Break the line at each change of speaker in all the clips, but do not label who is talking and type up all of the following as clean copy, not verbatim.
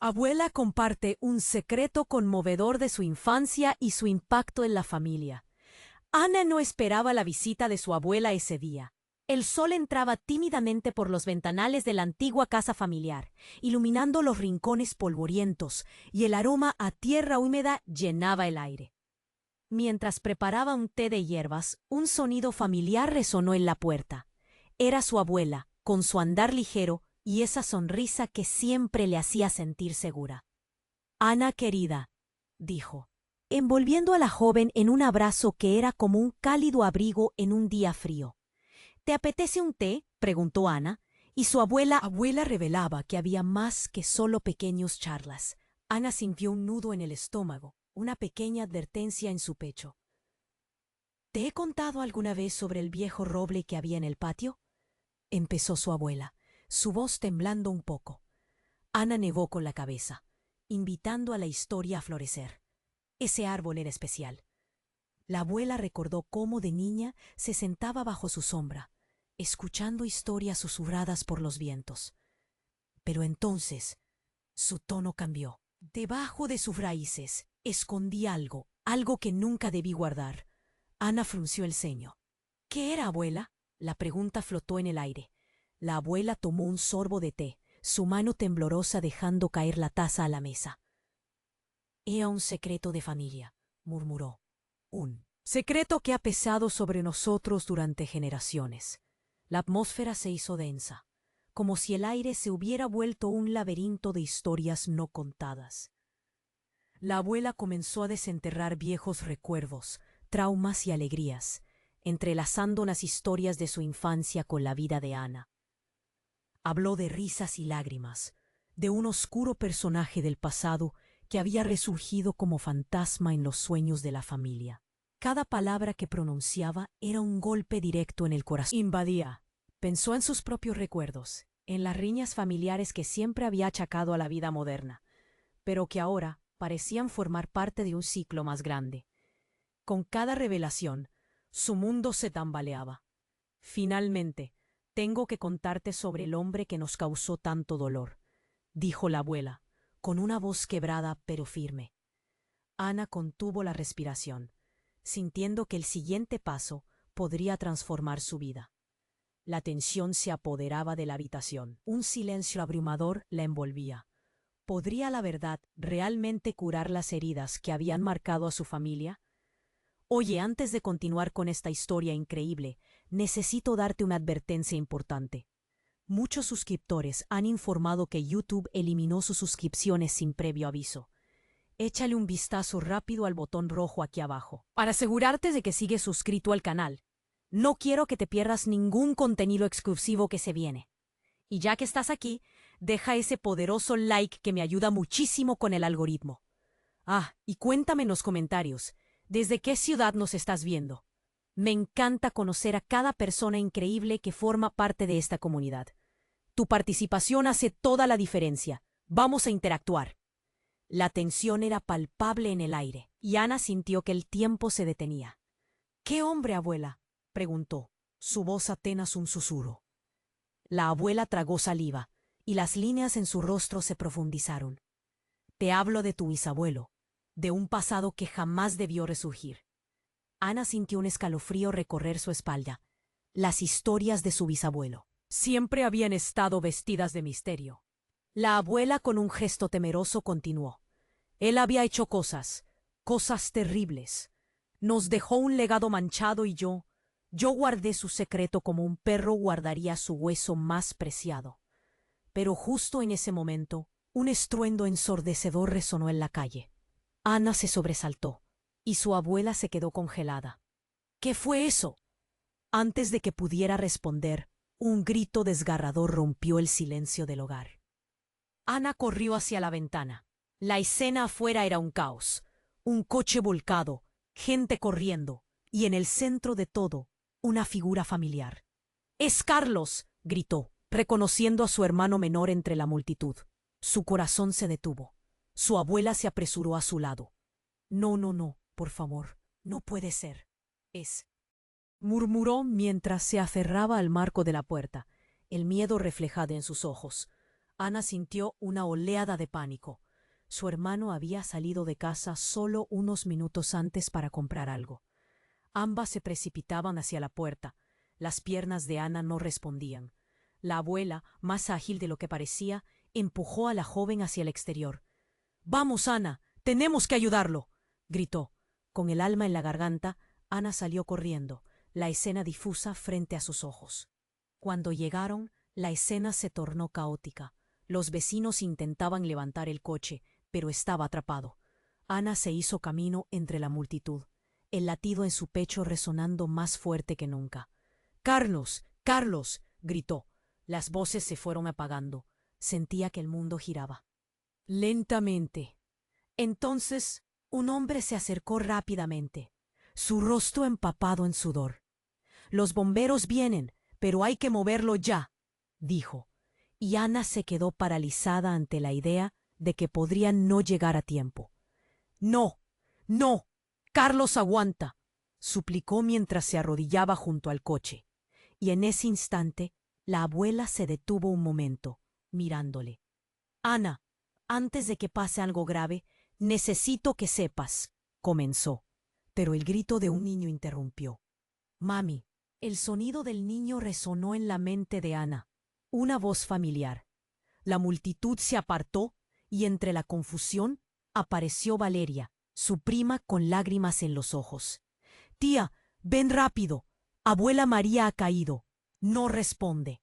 Abuela comparte un secreto conmovedor de su infancia y su impacto en la familia. Ana no esperaba la visita de su abuela ese día. El sol entraba tímidamente por los ventanales de la antigua casa familiar, iluminando los rincones polvorientos, y el aroma a tierra húmeda llenaba el aire. Mientras preparaba un té de hierbas, un sonido familiar resonó en la puerta. Era su abuela, con su andar ligero y esa sonrisa que siempre le hacía sentir segura. «Ana querida», dijo, envolviendo a la joven en un abrazo que era como un cálido abrigo en un día frío. «¿Te apetece un té?», preguntó Ana, y su abuela revelaba que había más que solo pequeños charlas. Ana sintió un nudo en el estómago, una pequeña advertencia en su pecho. «¿Te he contado alguna vez sobre el viejo roble que había en el patio?», empezó su abuela, su voz temblando un poco. Ana negó con la cabeza, invitando a la historia a florecer. Ese árbol era especial. La abuela recordó cómo de niña se sentaba bajo su sombra, escuchando historias susurradas por los vientos. Pero entonces su tono cambió. Debajo de sus raíces escondí algo que nunca debí guardar. Ana frunció el ceño. «¿Qué era, abuela?», la pregunta flotó en el aire. La abuela tomó un sorbo de té, su mano temblorosa dejando caer la taza a la mesa. «Era un secreto de familia», murmuró. «Un secreto que ha pesado sobre nosotros durante generaciones». La atmósfera se hizo densa, como si el aire se hubiera vuelto un laberinto de historias no contadas. La abuela comenzó a desenterrar viejos recuerdos, traumas y alegrías, entrelazando las historias de su infancia con la vida de Ana. Habló de risas y lágrimas, de un oscuro personaje del pasado que había resurgido como fantasma en los sueños de la familia. Cada palabra que pronunciaba era un golpe directo en el corazón. Invadía. Pensó en sus propios recuerdos, en las riñas familiares que siempre había achacado a la vida moderna, pero que ahora parecían formar parte de un ciclo más grande. Con cada revelación, su mundo se tambaleaba. «Finalmente, tengo que contarte sobre el hombre que nos causó tanto dolor», dijo la abuela, con una voz quebrada pero firme. Ana contuvo la respiración, sintiendo que el siguiente paso podría transformar su vida. La tensión se apoderaba de la habitación. Un silencio abrumador la envolvía. ¿Podría la verdad realmente curar las heridas que habían marcado a su familia? «Oye, antes de continuar con esta historia increíble, necesito darte una advertencia importante. Muchos suscriptores han informado que YouTube eliminó sus suscripciones sin previo aviso. Échale un vistazo rápido al botón rojo aquí abajo, para asegurarte de que sigues suscrito al canal. No quiero que te pierdas ningún contenido exclusivo que se viene. Y ya que estás aquí, deja ese poderoso like que me ayuda muchísimo con el algoritmo. Y cuéntame en los comentarios, ¿desde qué ciudad nos estás viendo? Me encanta conocer a cada persona increíble que forma parte de esta comunidad. Tu participación hace toda la diferencia. Vamos a interactuar». La tensión era palpable en el aire, y Ana sintió que el tiempo se detenía. «¿Qué hombre, abuela?», preguntó, su voz apenas un susurro. La abuela tragó saliva, y las líneas en su rostro se profundizaron. «Te hablo de tu bisabuelo, de un pasado que jamás debió resurgir». Ana sintió un escalofrío recorrer su espalda. Las historias de su bisabuelo siempre habían estado vestidas de misterio. La abuela, con un gesto temeroso, continuó. «Él había hecho cosas terribles. Nos dejó un legado manchado y yo guardé su secreto como un perro guardaría su hueso más preciado». Pero justo en ese momento, un estruendo ensordecedor resonó en la calle. Ana se sobresaltó, y su abuela se quedó congelada. «¿Qué fue eso?». Antes de que pudiera responder, un grito desgarrador rompió el silencio del hogar. Ana corrió hacia la ventana. La escena afuera era un caos. Un coche volcado, gente corriendo, y en el centro de todo, una figura familiar. «¡Es Carlos!», gritó, reconociendo a su hermano menor entre la multitud. Su corazón se detuvo. Su abuela se apresuró a su lado. «No, por favor, no puede ser. Es», murmuró mientras se aferraba al marco de la puerta, el miedo reflejado en sus ojos. Ana sintió una oleada de pánico. Su hermano había salido de casa solo unos minutos antes para comprar algo. Ambas se precipitaban hacia la puerta. Las piernas de Ana no respondían. La abuela, más ágil de lo que parecía, empujó a la joven hacia el exterior. «¡Vamos, Ana! ¡Tenemos que ayudarlo!», gritó. Con el alma en la garganta, Ana salió corriendo, la escena difusa frente a sus ojos. Cuando llegaron, la escena se tornó caótica. Los vecinos intentaban levantar el coche, pero estaba atrapado. Ana se hizo camino entre la multitud, el latido en su pecho resonando más fuerte que nunca. «¡Carlos! ¡Carlos!», gritó. Las voces se fueron apagando. Sentía que el mundo giraba. Lentamente. Entonces, un hombre se acercó rápidamente, su rostro empapado en sudor. «Los bomberos vienen, pero hay que moverlo ya», dijo. Y Ana se quedó paralizada ante la idea de que podrían no llegar a tiempo. «No, no, Carlos, aguanta», suplicó mientras se arrodillaba junto al coche. Y en ese instante, la abuela se detuvo un momento, mirándole. «Ana, antes de que pase algo grave, necesito que sepas», comenzó. Pero el grito de un niño interrumpió. «Mami». El sonido del niño resonó en la mente de Ana. Una voz familiar. La multitud se apartó y entre la confusión apareció Valeria, su prima con lágrimas en los ojos. «Tía, ven rápido. Abuela María ha caído. No responde».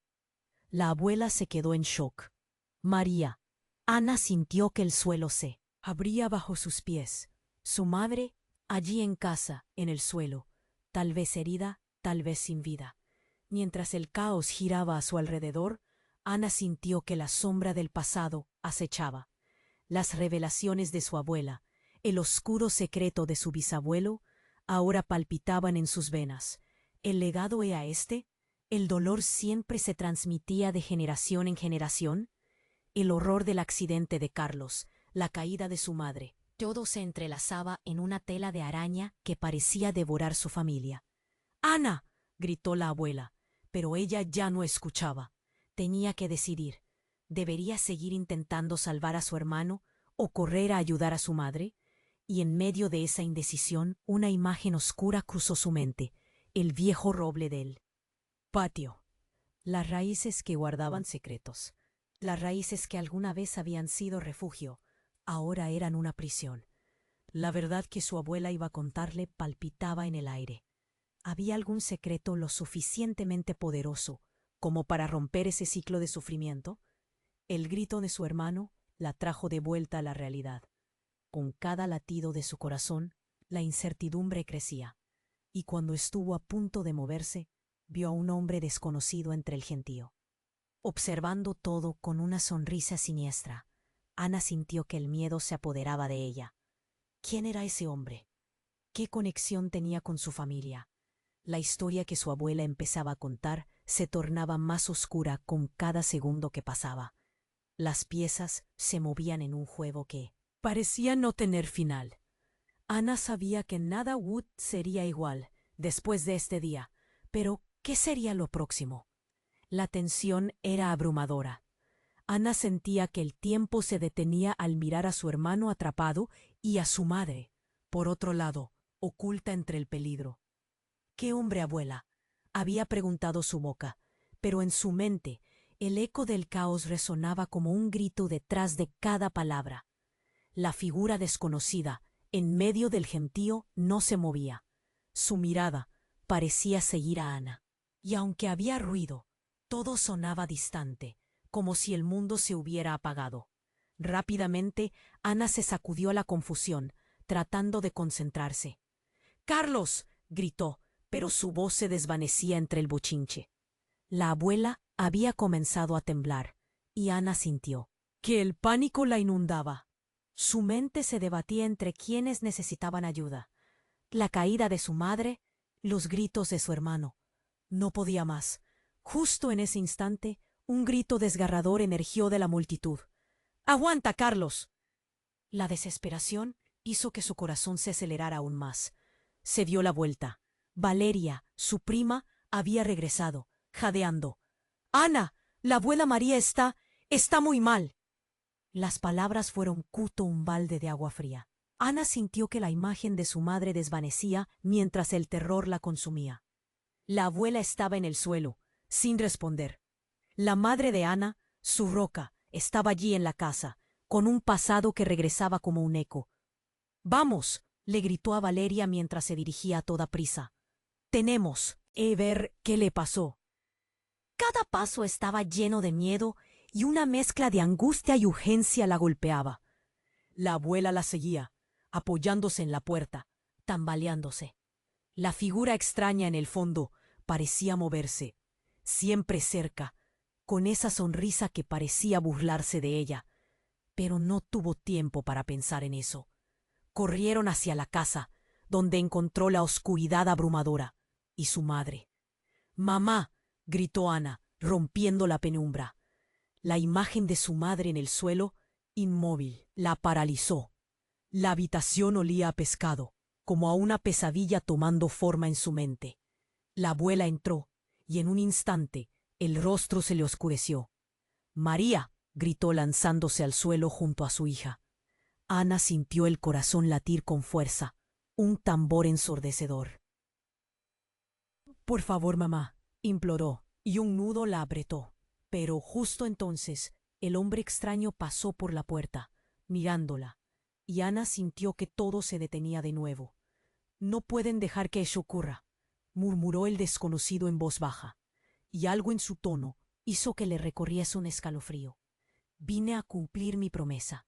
La abuela se quedó en shock. María. Ana sintió que el suelo se abría bajo sus pies. Su madre, allí en casa, en el suelo, tal vez herida, tal vez sin vida. Mientras el caos giraba a su alrededor, Ana sintió que la sombra del pasado acechaba. Las revelaciones de su abuela, el oscuro secreto de su bisabuelo, ahora palpitaban en sus venas. ¿El legado era este? ¿El dolor siempre se transmitía de generación en generación? El horror del accidente de Carlos, la caída de su madre, todo se entrelazaba en una tela de araña que parecía devorar su familia. «¡Ana!», gritó la abuela, pero ella ya no escuchaba. Tenía que decidir. ¿Debería seguir intentando salvar a su hermano o correr a ayudar a su madre? Y en medio de esa indecisión, una imagen oscura cruzó su mente, el viejo roble del patio. Las raíces que guardaban secretos. Las raíces que alguna vez habían sido refugio, ahora eran una prisión. La verdad que su abuela iba a contarle palpitaba en el aire. ¿Había algún secreto lo suficientemente poderoso como para romper ese ciclo de sufrimiento? El grito de su hermano la trajo de vuelta a la realidad. Con cada latido de su corazón, la incertidumbre crecía, y cuando estuvo a punto de moverse, vio a un hombre desconocido entre el gentío. Observando todo con una sonrisa siniestra, Ana sintió que el miedo se apoderaba de ella. ¿Quién era ese hombre? ¿Qué conexión tenía con su familia? La historia que su abuela empezaba a contar se tornaba más oscura con cada segundo que pasaba. Las piezas se movían en un juego que parecía no tener final. Ana sabía que nada Wood sería igual después de este día, pero ¿qué sería lo próximo? La tensión era abrumadora. Ana sentía que el tiempo se detenía al mirar a su hermano atrapado y a su madre, por otro lado, oculta entre el peligro. «¿Qué hombre, abuela?», había preguntado su boca, pero en su mente el eco del caos resonaba como un grito detrás de cada palabra. La figura desconocida, en medio del gentío, no se movía. Su mirada parecía seguir a Ana. Y aunque había ruido, todo sonaba distante, como si el mundo se hubiera apagado. Rápidamente, Ana se sacudió la confusión, tratando de concentrarse. «¡Carlos!», gritó, pero su voz se desvanecía entre el bochinche. La abuela había comenzado a temblar, y Ana sintió que el pánico la inundaba. Su mente se debatía entre quienes necesitaban ayuda. La caída de su madre, los gritos de su hermano. No podía más. Justo en ese instante, un grito desgarrador emergió de la multitud. «¡Aguanta, Carlos!». La desesperación hizo que su corazón se acelerara aún más. Se dio la vuelta. Valeria, su prima, había regresado, jadeando. «Ana, la abuela María está Está muy mal. Las palabras fueron cuto un balde de agua fría. Ana sintió que la imagen de su madre desvanecía mientras el terror la consumía. La abuela estaba en el suelo, sin responder. La madre de Ana, su roca, estaba allí en la casa, con un pasado que regresaba como un eco. «Vamos», le gritó a Valeria mientras se dirigía a toda prisa. «Tenemos que ver qué le pasó». Cada paso estaba lleno de miedo y una mezcla de angustia y urgencia la golpeaba. La abuela la seguía, apoyándose en la puerta, tambaleándose. La figura extraña en el fondo parecía moverse, siempre cerca, con esa sonrisa que parecía burlarse de ella. Pero no tuvo tiempo para pensar en eso. Corrieron hacia la casa, donde encontró la oscuridad abrumadora y su madre. «¡Mamá!», gritó Ana, rompiendo la penumbra. La imagen de su madre en el suelo, inmóvil, la paralizó. La habitación olía a pescado, como a una pesadilla tomando forma en su mente. La abuela entró, y en un instante el rostro se le oscureció. «¡María!», gritó lanzándose al suelo junto a su hija. Ana sintió el corazón latir con fuerza, un tambor ensordecedor. «Por favor, mamá», imploró, y un nudo la apretó. Pero justo entonces el hombre extraño pasó por la puerta, mirándola, y Ana sintió que todo se detenía de nuevo. «No pueden dejar que eso ocurra», murmuró el desconocido en voz baja, y algo en su tono hizo que le recorriese un escalofrío. «Vine a cumplir mi promesa».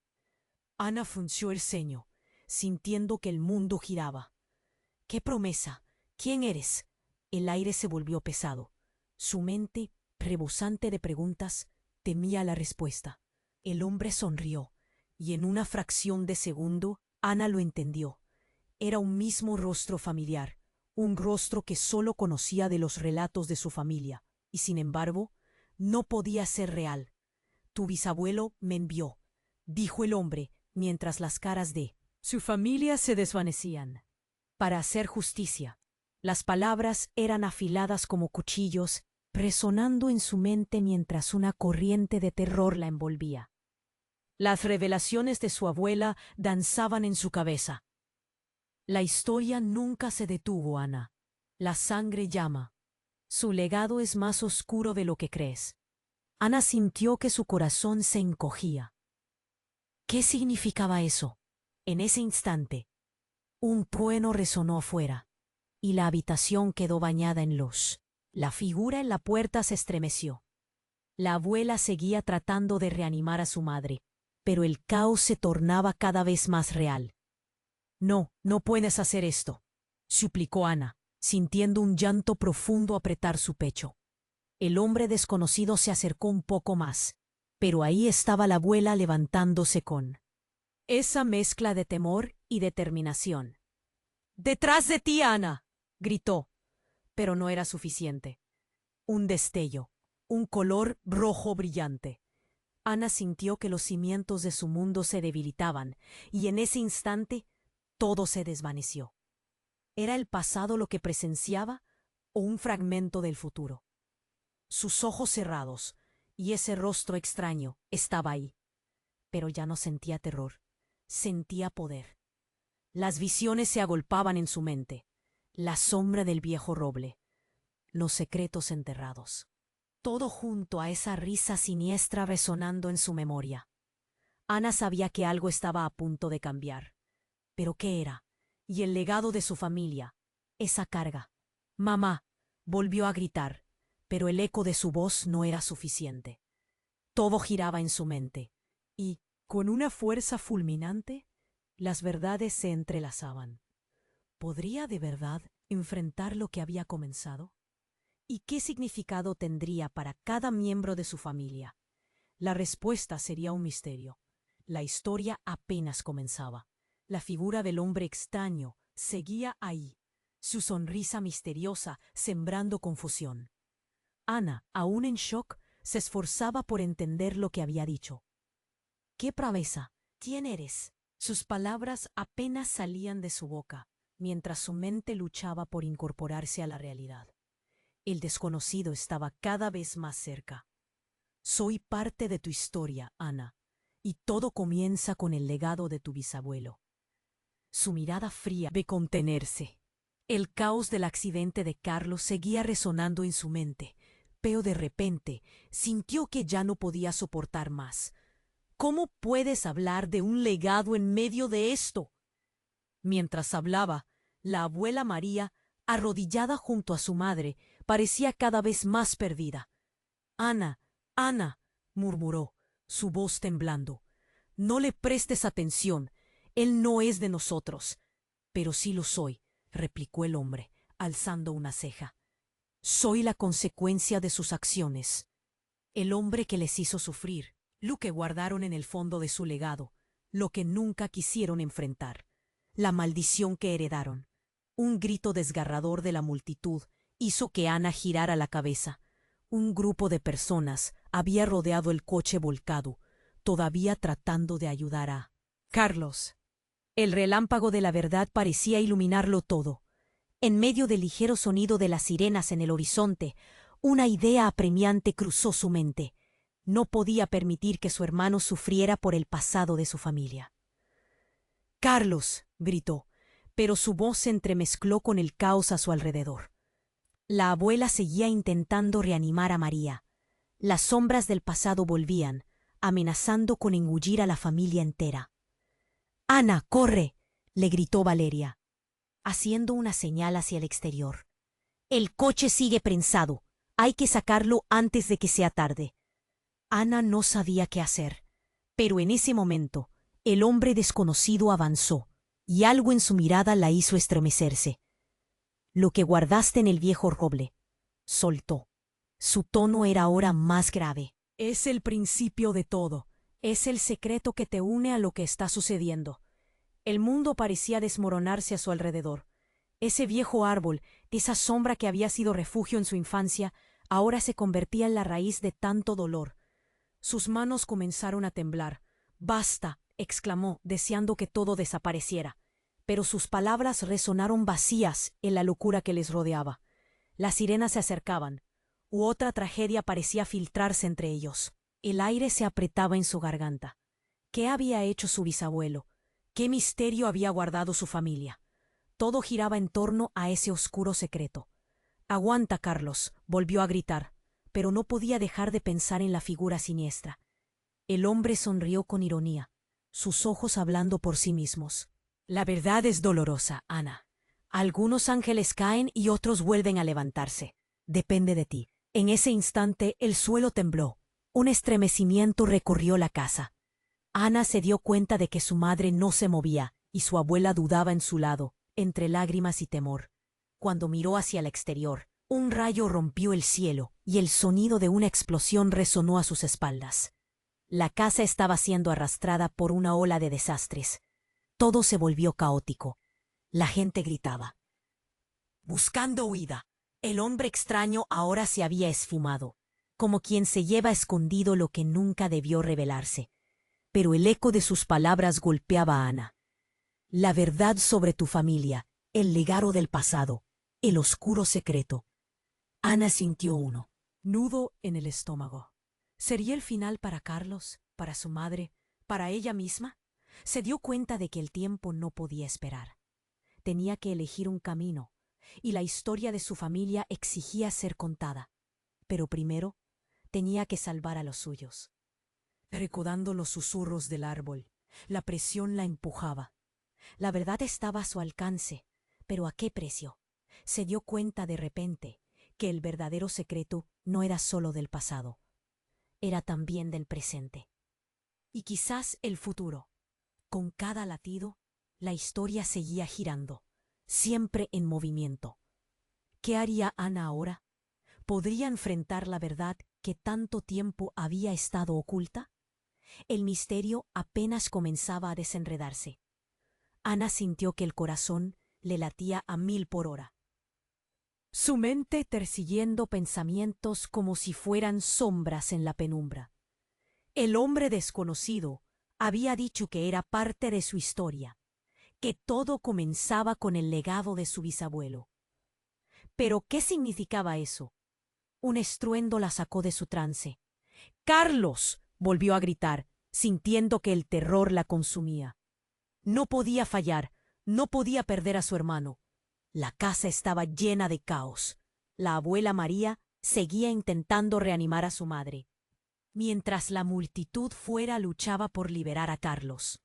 Ana frunció el ceño, sintiendo que el mundo giraba. «¿Qué promesa? ¿Quién eres?». El aire se volvió pesado. Su mente, rebosante de preguntas, temía la respuesta. El hombre sonrió, y en una fracción de segundo Ana lo entendió. Era un mismo rostro familiar, un rostro que sólo conocía de los relatos de su familia, y sin embargo, no podía ser real. «Tu bisabuelo me envió», dijo el hombre, mientras las caras de su familia se desvanecían. «Para hacer justicia». Las palabras eran afiladas como cuchillos, resonando en su mente mientras una corriente de terror la envolvía. Las revelaciones de su abuela danzaban en su cabeza. La historia nunca se detuvo, Ana. La sangre llama. Su legado es más oscuro de lo que crees. Ana sintió que su corazón se encogía. ¿Qué significaba eso? En ese instante, un trueno resonó afuera, y la habitación quedó bañada en luz. La figura en la puerta se estremeció. La abuela seguía tratando de reanimar a su madre, pero el caos se tornaba cada vez más real. «No, no puedes hacer esto», suplicó Ana, sintiendo un llanto profundo apretar su pecho. El hombre desconocido se acercó un poco más, pero ahí estaba la abuela levantándose con esa mezcla de temor y determinación. «¡Detrás de ti, Ana!», gritó, pero no era suficiente. Un destello, un color rojo brillante. Ana sintió que los cimientos de su mundo se debilitaban, y en ese instante todo se desvaneció. ¿Era el pasado lo que presenciaba o un fragmento del futuro? Sus ojos cerrados y ese rostro extraño estaba ahí. Pero ya no sentía terror, sentía poder. Las visiones se agolpaban en su mente, la sombra del viejo roble, los secretos enterrados. Todo junto a esa risa siniestra resonando en su memoria. Ana sabía que algo estaba a punto de cambiar. ¿Pero qué era? Y el legado de su familia, esa carga. «Mamá», volvió a gritar, pero el eco de su voz no era suficiente. Todo giraba en su mente, y, con una fuerza fulminante, las verdades se entrelazaban. ¿Podría de verdad enfrentar lo que había comenzado? ¿Y qué significado tendría para cada miembro de su familia? La respuesta sería un misterio. La historia apenas comenzaba. La figura del hombre extraño seguía ahí, su sonrisa misteriosa sembrando confusión. Ana, aún en shock, se esforzaba por entender lo que había dicho. «¿Qué braveza? ¿Quién eres?». Sus palabras apenas salían de su boca, mientras su mente luchaba por incorporarse a la realidad. El desconocido estaba cada vez más cerca. Soy parte de tu historia, Ana, y todo comienza con el legado de tu bisabuelo. Su mirada fría de contenerse. El caos del accidente de Carlos seguía resonando en su mente, pero de repente sintió que ya no podía soportar más. ¿Cómo puedes hablar de un legado en medio de esto? Mientras hablaba, la abuela María, arrodillada junto a su madre, parecía cada vez más perdida. Ana, Ana, murmuró, su voz temblando. No le prestes atención. Él no es de nosotros. Pero sí lo soy, replicó el hombre, alzando una ceja. Soy la consecuencia de sus acciones. El hombre que les hizo sufrir, lo que guardaron en el fondo de su legado, lo que nunca quisieron enfrentar, la maldición que heredaron. Un grito desgarrador de la multitud hizo que Ana girara la cabeza. Un grupo de personas había rodeado el coche volcado, todavía tratando de ayudar a Carlos. El relámpago de la verdad parecía iluminarlo todo. En medio del ligero sonido de las sirenas en el horizonte, una idea apremiante cruzó su mente. No podía permitir que su hermano sufriera por el pasado de su familia. «Carlos», gritó, pero su voz se entremezcló con el caos a su alrededor. La abuela seguía intentando reanimar a María. Las sombras del pasado volvían, amenazando con engullir a la familia entera. «Ana, corre», le gritó Valeria, haciendo una señal hacia el exterior. «El coche sigue prensado. Hay que sacarlo antes de que sea tarde». Ana no sabía qué hacer, pero en ese momento el hombre desconocido avanzó, y algo en su mirada la hizo estremecerse. «Lo que guardaste en el viejo roble», soltó. Su tono era ahora más grave. «Es el principio de todo. Es el secreto que te une a lo que está sucediendo». El mundo parecía desmoronarse a su alrededor. Ese viejo árbol, esa sombra que había sido refugio en su infancia, ahora se convertía en la raíz de tanto dolor. Sus manos comenzaron a temblar. «Basta», exclamó, deseando que todo desapareciera. Pero sus palabras resonaron vacías en la locura que les rodeaba. Las sirenas se acercaban. Otra tragedia parecía filtrarse entre ellos. El aire se apretaba en su garganta. ¿Qué había hecho su bisabuelo? ¿Qué misterio había guardado su familia? Todo giraba en torno a ese oscuro secreto. «Aguanta, Carlos», volvió a gritar, pero no podía dejar de pensar en la figura siniestra. El hombre sonrió con ironía, sus ojos hablando por sí mismos. «La verdad es dolorosa, Ana. Algunos ángeles caen y otros vuelven a levantarse. Depende de ti». En ese instante el suelo tembló. Un estremecimiento recorrió la casa. Ana se dio cuenta de que su madre no se movía y su abuela dudaba en su lado, entre lágrimas y temor. Cuando miró hacia el exterior, un rayo rompió el cielo y el sonido de una explosión resonó a sus espaldas. La casa estaba siendo arrastrada por una ola de desastres. Todo se volvió caótico. La gente gritaba, buscando huida. El hombre extraño ahora se había esfumado, como quien se lleva escondido lo que nunca debió revelarse. Pero el eco de sus palabras golpeaba a Ana. La verdad sobre tu familia, el legado del pasado, el oscuro secreto. Ana sintió uno nudo en el estómago. ¿Sería el final para Carlos, para su madre, para ella misma? Se dio cuenta de que el tiempo no podía esperar. Tenía que elegir un camino, y la historia de su familia exigía ser contada. Pero primero tenía que salvar a los suyos. Recordando los susurros del árbol, la presión la empujaba. La verdad estaba a su alcance, pero ¿a qué precio? Se dio cuenta de repente que el verdadero secreto no era solo del pasado, era también del presente. Y quizás el futuro. Con cada latido, la historia seguía girando, siempre en movimiento. ¿Qué haría Ana ahora? ¿Podría enfrentar la verdad que tanto tiempo había estado oculta? El misterio apenas comenzaba a desenredarse. Ana sintió que el corazón le latía a 1000 por hora. Su mente persiguiendo pensamientos como si fueran sombras en la penumbra. El hombre desconocido había dicho que era parte de su historia, que todo comenzaba con el legado de su bisabuelo. Pero ¿qué significaba eso? Un estruendo la sacó de su trance. Carlos, volvió a gritar, sintiendo que el terror la consumía. No podía fallar, no podía perder a su hermano. La casa estaba llena de caos. La abuela María seguía intentando reanimar a su madre, mientras la multitud fuera luchaba por liberar a Carlos.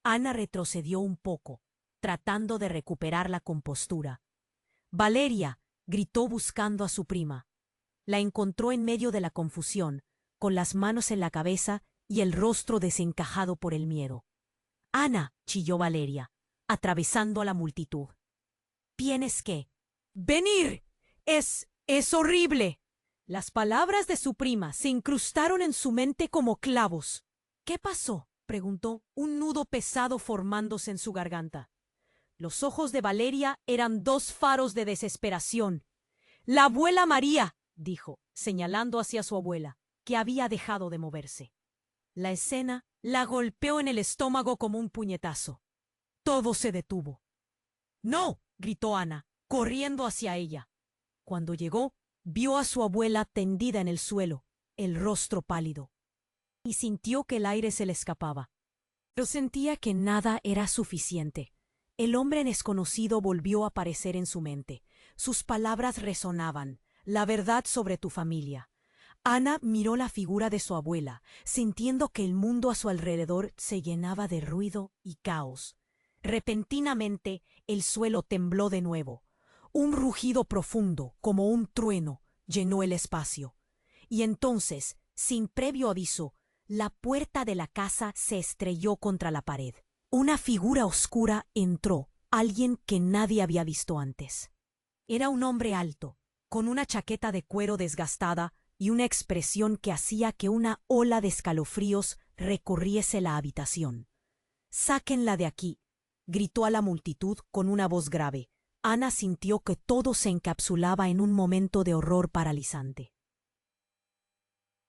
Ana retrocedió un poco, tratando de recuperar la compostura. «Valeria», gritó buscando a su prima. La encontró en medio de la confusión, con las manos en la cabeza y el rostro desencajado por el miedo. «Ana», chilló Valeria, atravesando a la multitud. «¿Tienes que venir? Es horrible». Las palabras de su prima se incrustaron en su mente como clavos. «¿Qué pasó?», preguntó, un nudo pesado formándose en su garganta. Los ojos de Valeria eran dos faros de desesperación. «La abuela María», dijo, señalando hacia su abuela, que había dejado de moverse. La escena la golpeó en el estómago como un puñetazo. Todo se detuvo. «¡No!», gritó Ana, corriendo hacia ella. Cuando llegó, vio a su abuela tendida en el suelo, el rostro pálido, y sintió que el aire se le escapaba. Pero sentía que nada era suficiente. El hombre desconocido volvió a aparecer en su mente. Sus palabras resonaban, la verdad sobre tu familia. Ana miró la figura de su abuela, sintiendo que el mundo a su alrededor se llenaba de ruido y caos. Repentinamente, el suelo tembló de nuevo. Un rugido profundo, como un trueno, llenó el espacio. Y entonces, sin previo aviso, la puerta de la casa se estrelló contra la pared. Una figura oscura entró, alguien que nadie había visto antes. Era un hombre alto, con una chaqueta de cuero desgastada y una expresión que hacía que una ola de escalofríos recorriese la habitación. «Sáquenla de aquí», gritó a la multitud con una voz grave. Ana sintió que todo se encapsulaba en un momento de horror paralizante.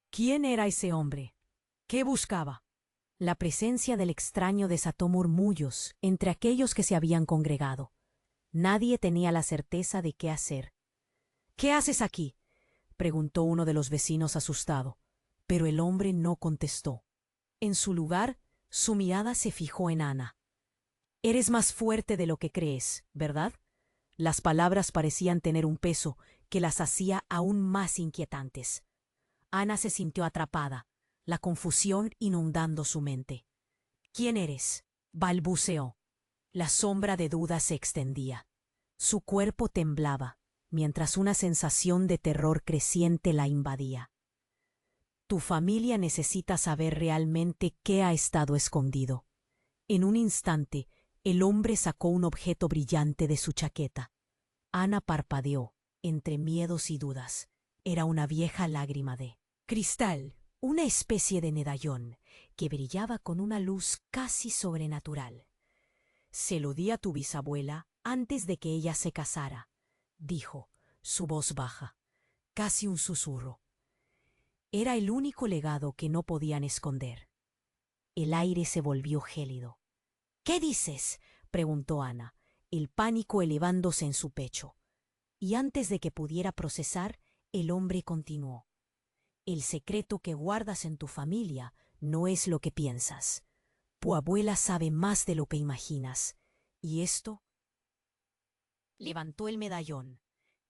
¿Quién era ese hombre? ¿Qué buscaba? La presencia del extraño desató murmullos entre aquellos que se habían congregado. Nadie tenía la certeza de qué hacer. «¿Qué haces aquí?», preguntó uno de los vecinos asustado, pero el hombre no contestó. En su lugar, su mirada se fijó en Ana. «Eres más fuerte de lo que crees, ¿verdad?». Las palabras parecían tener un peso que las hacía aún más inquietantes. Ana se sintió atrapada, la confusión inundando su mente. «¿Quién eres?», balbuceó. La sombra de duda se extendía. Su cuerpo temblaba, mientras una sensación de terror creciente la invadía. «Tu familia necesita saber realmente qué ha estado escondido». En un instante, el hombre sacó un objeto brillante de su chaqueta. Ana parpadeó, entre miedos y dudas. Era una vieja lágrima de cristal, una especie de medallón que brillaba con una luz casi sobrenatural. «Se lo di a tu bisabuela antes de que ella se casara», dijo, su voz baja, casi un susurro. Era el único legado que no podían esconder. El aire se volvió gélido. «¿Qué dices?», preguntó Ana, el pánico elevándose en su pecho. Y antes de que pudiera procesar, el hombre continuó. «El secreto que guardas en tu familia no es lo que piensas. Tu abuela sabe más de lo que imaginas. Y esto…». Levantó el medallón.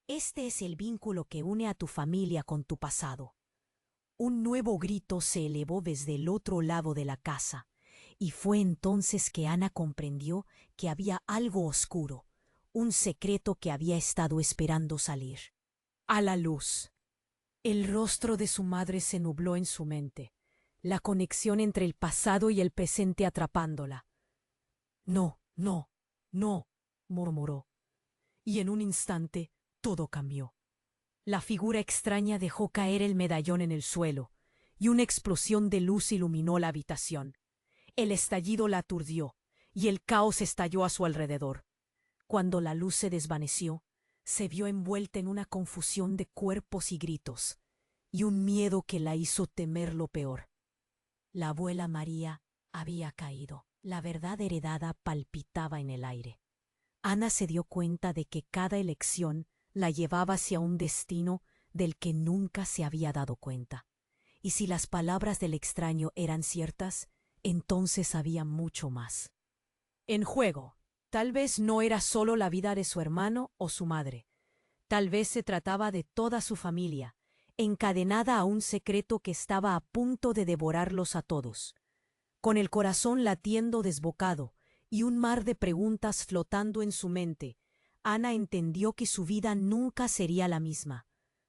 «Este es el vínculo que une a tu familia con tu pasado». Un nuevo grito se elevó desde el otro lado de la casa, y fue entonces que Ana comprendió que había algo oscuro, un secreto que había estado esperando salir a la luz. El rostro de su madre se nubló en su mente, la conexión entre el pasado y el presente atrapándola. «No, no, no», murmuró, y en un instante todo cambió. La figura extraña dejó caer el medallón en el suelo, y una explosión de luz iluminó la habitación. El estallido la aturdió, y el caos estalló a su alrededor. Cuando la luz se desvaneció, se vio envuelta en una confusión de cuerpos y gritos, y un miedo que la hizo temer lo peor. La abuela María había caído. La verdad heredada palpitaba en el aire. Ana se dio cuenta de que cada elección la llevaba hacia un destino del que nunca se había dado cuenta. Y si las palabras del extraño eran ciertas, entonces había mucho más. En juego, tal vez no era solo la vida de su hermano o su madre. Tal vez se trataba de toda su familia, encadenada a un secreto que estaba a punto de devorarlos a todos. Con el corazón latiendo desbocado y un mar de preguntas flotando en su mente, Ana entendió que su vida nunca sería la misma.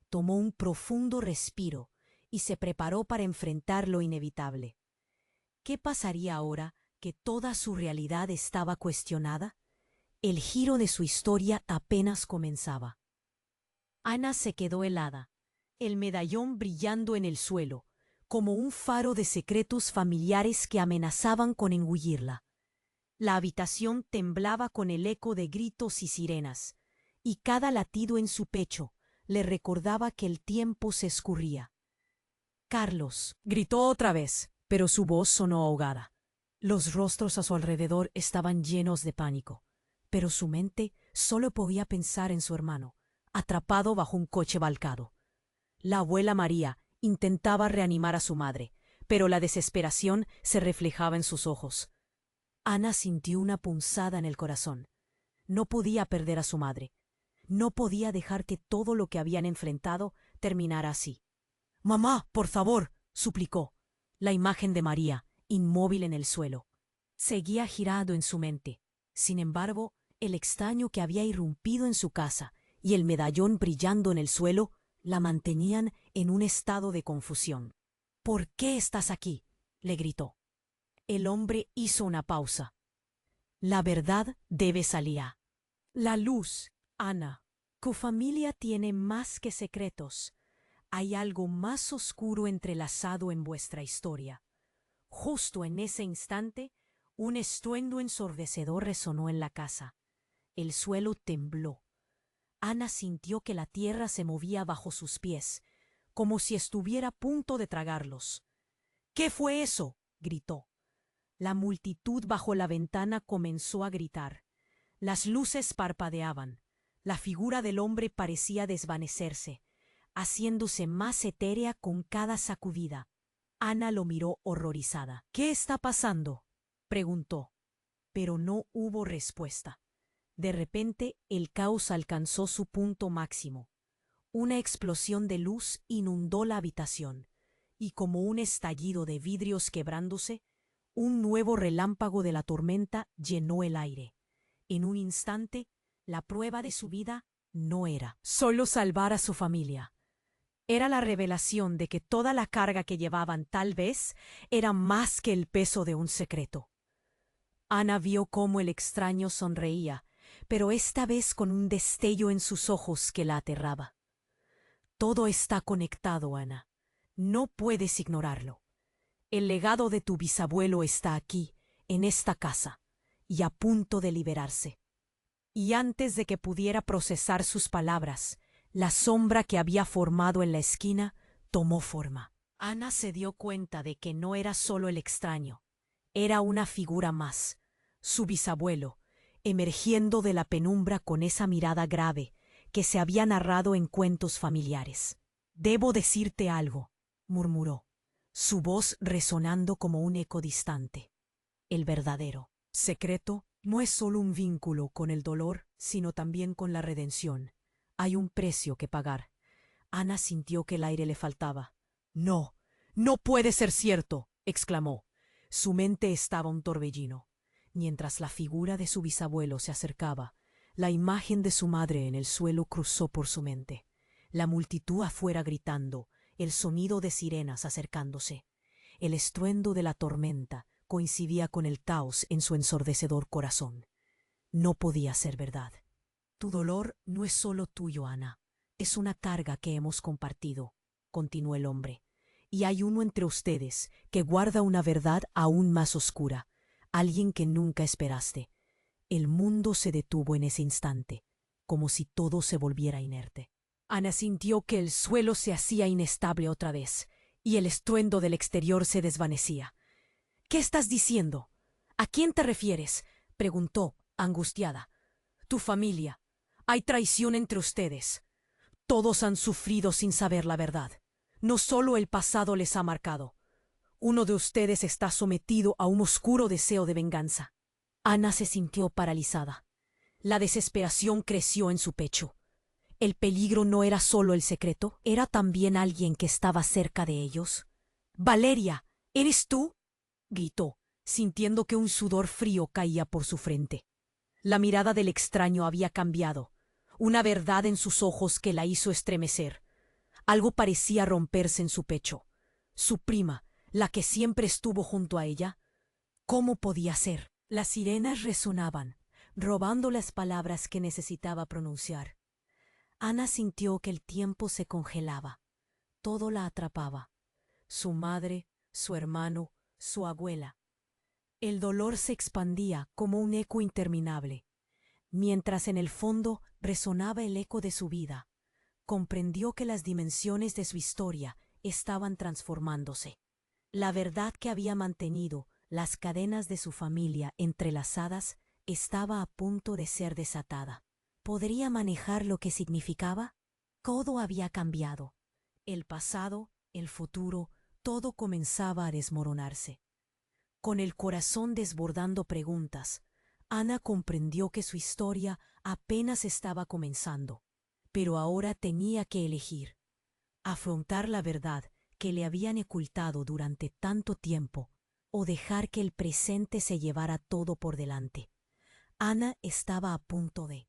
Tomó un profundo respiro y se preparó para enfrentar lo inevitable. ¿Qué pasaría ahora que toda su realidad estaba cuestionada? El giro de su historia apenas comenzaba. Ana se quedó helada, el medallón brillando en el suelo, como un faro de secretos familiares que amenazaban con engullirla. La habitación temblaba con el eco de gritos y sirenas, y cada latido en su pecho le recordaba que el tiempo se escurría. «Carlos», gritó otra vez, pero su voz sonó ahogada. Los rostros a su alrededor estaban llenos de pánico, pero su mente solo podía pensar en su hermano, atrapado bajo un coche volcado. La abuela María intentaba reanimar a su madre, pero la desesperación se reflejaba en sus ojos. Ana sintió una punzada en el corazón. No podía perder a su madre. No podía dejar que todo lo que habían enfrentado terminara así. «Mamá, por favor», suplicó. La imagen de María, inmóvil en el suelo, seguía girando en su mente. Sin embargo, el extraño que había irrumpido en su casa y el medallón brillando en el suelo la mantenían en un estado de confusión. «¿Por qué estás aquí?», le gritó. El hombre hizo una pausa. «La verdad debe salir. La luz, Ana. Tu familia tiene más que secretos. Hay algo más oscuro entrelazado en vuestra historia». Justo en ese instante, un estruendo ensordecedor resonó en la casa. El suelo tembló. Ana sintió que la tierra se movía bajo sus pies, como si estuviera a punto de tragarlos. «¿Qué fue eso?», gritó. La multitud bajo la ventana comenzó a gritar. Las luces parpadeaban. La figura del hombre parecía desvanecerse, haciéndose más etérea con cada sacudida. Ana lo miró horrorizada. «¿Qué está pasando?», preguntó, pero no hubo respuesta. De repente, el caos alcanzó su punto máximo. Una explosión de luz inundó la habitación, y como un estallido de vidrios quebrándose, un nuevo relámpago de la tormenta llenó el aire. En un instante, la prueba de su vida no era solo salvar a su familia. Era la revelación de que toda la carga que llevaban tal vez era más que el peso de un secreto. Ana vio cómo el extraño sonreía, pero esta vez con un destello en sus ojos que la aterraba. «Todo está conectado, Ana. No puedes ignorarlo. El legado de tu bisabuelo está aquí, en esta casa, y a punto de liberarse». Y antes de que pudiera procesar sus palabras, la sombra que había formado en la esquina tomó forma. Ana se dio cuenta de que no era solo el extraño, era una figura más, su bisabuelo, emergiendo de la penumbra con esa mirada grave que se había narrado en cuentos familiares. «Debo decirte algo», murmuró, su voz resonando como un eco distante. «El verdadero secreto no es solo un vínculo con el dolor, sino también con la redención. Hay un precio que pagar». Ana sintió que el aire le faltaba. «No, no puede ser cierto», exclamó. Su mente estaba un torbellino. Mientras la figura de su bisabuelo se acercaba, la imagen de su madre en el suelo cruzó por su mente. La multitud afuera gritando, el sonido de sirenas acercándose. El estruendo de la tormenta coincidía con el caos en su ensordecedor corazón. No podía ser verdad. «Tu dolor no es solo tuyo, Ana. Es una carga que hemos compartido», continuó el hombre. «Y hay uno entre ustedes que guarda una verdad aún más oscura, alguien que nunca esperaste». El mundo se detuvo en ese instante, como si todo se volviera inerte. Ana sintió que el suelo se hacía inestable otra vez, y el estruendo del exterior se desvanecía. «¿Qué estás diciendo? ¿A quién te refieres?», preguntó, angustiada. «Tu familia. Hay traición entre ustedes. Todos han sufrido sin saber la verdad. No solo el pasado les ha marcado. Uno de ustedes está sometido a un oscuro deseo de venganza. Ana se sintió paralizada. La desesperación creció en su pecho. El peligro no era solo el secreto, era también alguien que estaba cerca de ellos. «Valeria, ¿eres tú?», gritó, sintiendo que un sudor frío caía por su frente. La mirada del extraño había cambiado, una verdad en sus ojos que la hizo estremecer. Algo parecía romperse en su pecho. Su prima, la que siempre estuvo junto a ella, ¿cómo podía ser? Las sirenas resonaban, robando las palabras que necesitaba pronunciar. Ana sintió que el tiempo se congelaba. Todo la atrapaba. Su madre, su hermano, su abuela. El dolor se expandía como un eco interminable. Mientras en el fondo resonaba el eco de su vida, comprendió que las dimensiones de su historia estaban transformándose. La verdad que había mantenido las cadenas de su familia entrelazadas estaba a punto de ser desatada. ¿Podría manejar lo que significaba? Todo había cambiado. El pasado, el futuro, todo comenzaba a desmoronarse. Con el corazón desbordando preguntas, Ana comprendió que su historia apenas estaba comenzando, pero ahora tenía que elegir: afrontar la verdad que le habían ocultado durante tanto tiempo o dejar que el presente se llevara todo por delante. Ana estaba a punto de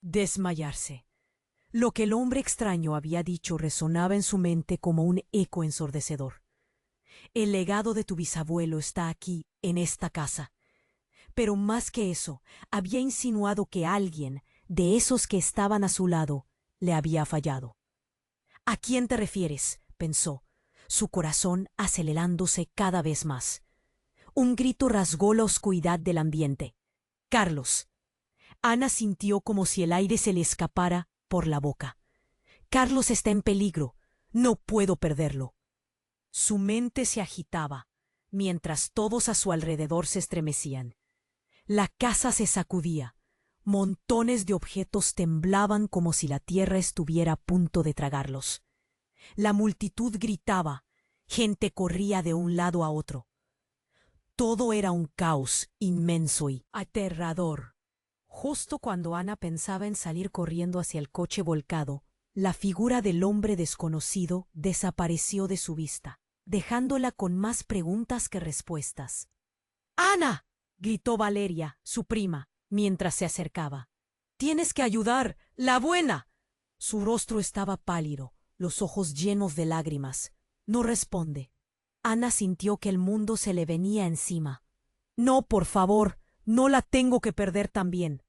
desmayarse. Lo que el hombre extraño había dicho resonaba en su mente como un eco ensordecedor. El legado de tu bisabuelo está aquí, en esta casa. Pero más que eso, había insinuado que alguien, de esos que estaban a su lado, le había fallado. ¿A quién te refieres?, pensó, su corazón acelerándose cada vez más. Un grito rasgó la oscuridad del ambiente. «Carlos». Ana sintió como si el aire se le escapara por la boca. «Carlos está en peligro. No puedo perderlo». Su mente se agitaba, mientras todos a su alrededor se estremecían. La casa se sacudía. Montones de objetos temblaban como si la tierra estuviera a punto de tragarlos. La multitud gritaba. Gente corría de un lado a otro. Todo era un caos inmenso y aterrador. Justo cuando Ana pensaba en salir corriendo hacia el coche volcado, la figura del hombre desconocido desapareció de su vista, dejándola con más preguntas que respuestas. «¡Ana!», gritó Valeria, su prima, mientras se acercaba. «¡Tienes que ayudar! ¡La buena!». Su rostro estaba pálido, los ojos llenos de lágrimas. «No responde». Ana sintió que el mundo se le venía encima. «No, por favor, no la tengo que perder también».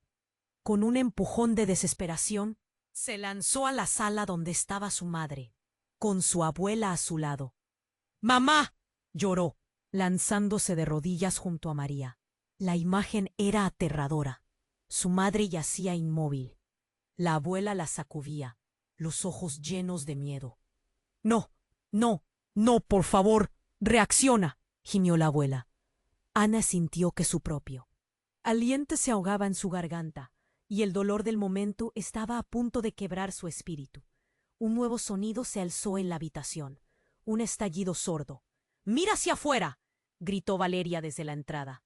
Con un empujón de desesperación, se lanzó a la sala donde estaba su madre, con su abuela a su lado. «¡Mamá!», lloró, lanzándose de rodillas junto a María. La imagen era aterradora. Su madre yacía inmóvil. La abuela la sacudía, los ojos llenos de miedo. «No, no, no, por favor, reacciona», gimió la abuela. Ana sintió que su propio aliento se ahogaba en su garganta, y el dolor del momento estaba a punto de quebrar su espíritu. Un nuevo sonido se alzó en la habitación, un estallido sordo. «¡Mira hacia afuera!», gritó Valeria desde la entrada.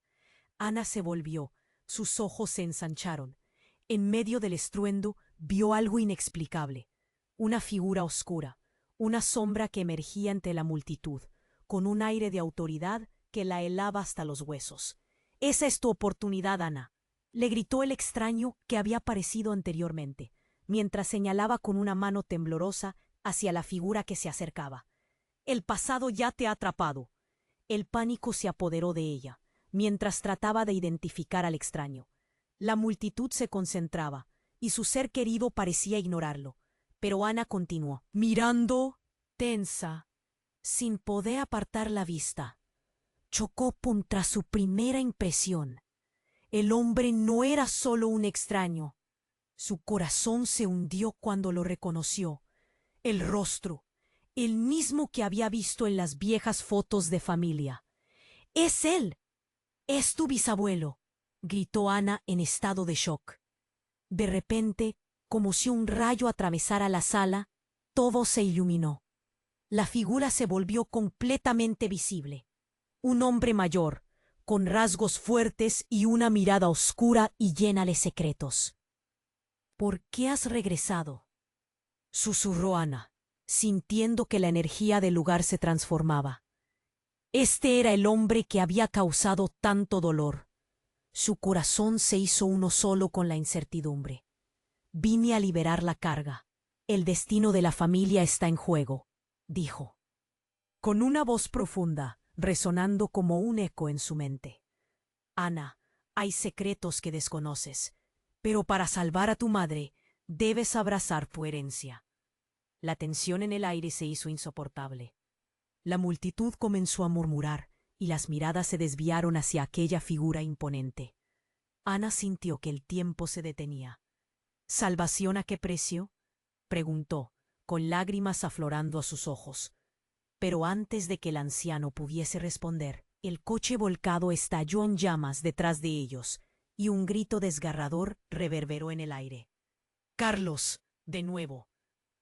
Ana se volvió, sus ojos se ensancharon. En medio del estruendo vio algo inexplicable, una figura oscura, una sombra que emergía entre la multitud, con un aire de autoridad que la helaba hasta los huesos. «Esa es tu oportunidad, Ana», le gritó el extraño que había aparecido anteriormente, mientras señalaba con una mano temblorosa hacia la figura que se acercaba. «El pasado ya te ha atrapado». El pánico se apoderó de ella, mientras trataba de identificar al extraño. La multitud se concentraba, y su ser querido parecía ignorarlo, pero Ana continuó, mirando, tensa, sin poder apartar la vista. Chocó contra su primera impresión. El hombre no era solo un extraño. Su corazón se hundió cuando lo reconoció. El rostro, el mismo que había visto en las viejas fotos de familia. «¡Es él! ¡Es tu bisabuelo!», gritó Ana en estado de shock. De repente, como si un rayo atravesara la sala, todo se iluminó. La figura se volvió completamente visible. Un hombre mayor, con rasgos fuertes y una mirada oscura y llena de secretos. ¿Por qué has regresado?, susurró Ana, sintiendo que la energía del lugar se transformaba. Este era el hombre que había causado tanto dolor. Su corazón se hizo uno solo con la incertidumbre. Vine a liberar la carga. El destino de la familia está en juego, dijo, con una voz profunda, resonando como un eco en su mente. Ana, hay secretos que desconoces, pero para salvar a tu madre, debes abrazar tu herencia. La tensión en el aire se hizo insoportable. La multitud comenzó a murmurar y las miradas se desviaron hacia aquella figura imponente. Ana sintió que el tiempo se detenía. ¿Salvación a qué precio?, preguntó, con lágrimas aflorando a sus ojos. Pero antes de que el anciano pudiese responder, el coche volcado estalló en llamas detrás de ellos, y un grito desgarrador reverberó en el aire. ¡Carlos! De nuevo.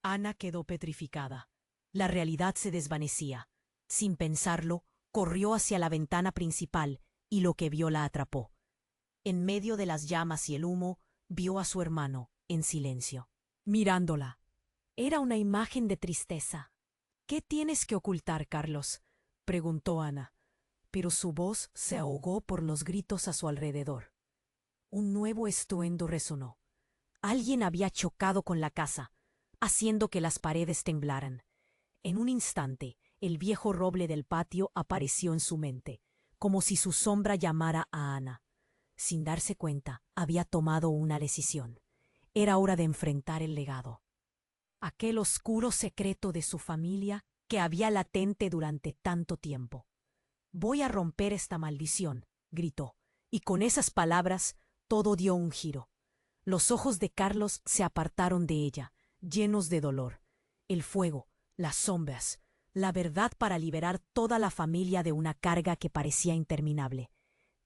Ana quedó petrificada. La realidad se desvanecía. Sin pensarlo, corrió hacia la ventana principal y lo que vio la atrapó. En medio de las llamas y el humo, vio a su hermano, en silencio, mirándola. Era una imagen de tristeza. ¿Qué tienes que ocultar, Carlos?, preguntó Ana, pero su voz se ahogó por los gritos a su alrededor. Un nuevo estruendo resonó. Alguien había chocado con la casa, haciendo que las paredes temblaran. En un instante, el viejo roble del patio apareció en su mente, como si su sombra llamara a Ana. Sin darse cuenta, había tomado una decisión. Era hora de enfrentar el legado. Aquel oscuro secreto de su familia que había latente durante tanto tiempo. «Voy a romper esta maldición», gritó, y con esas palabras todo dio un giro. Los ojos de Carlos se apartaron de ella, llenos de dolor. El fuego, las sombras, la verdad para liberar toda la familia de una carga que parecía interminable.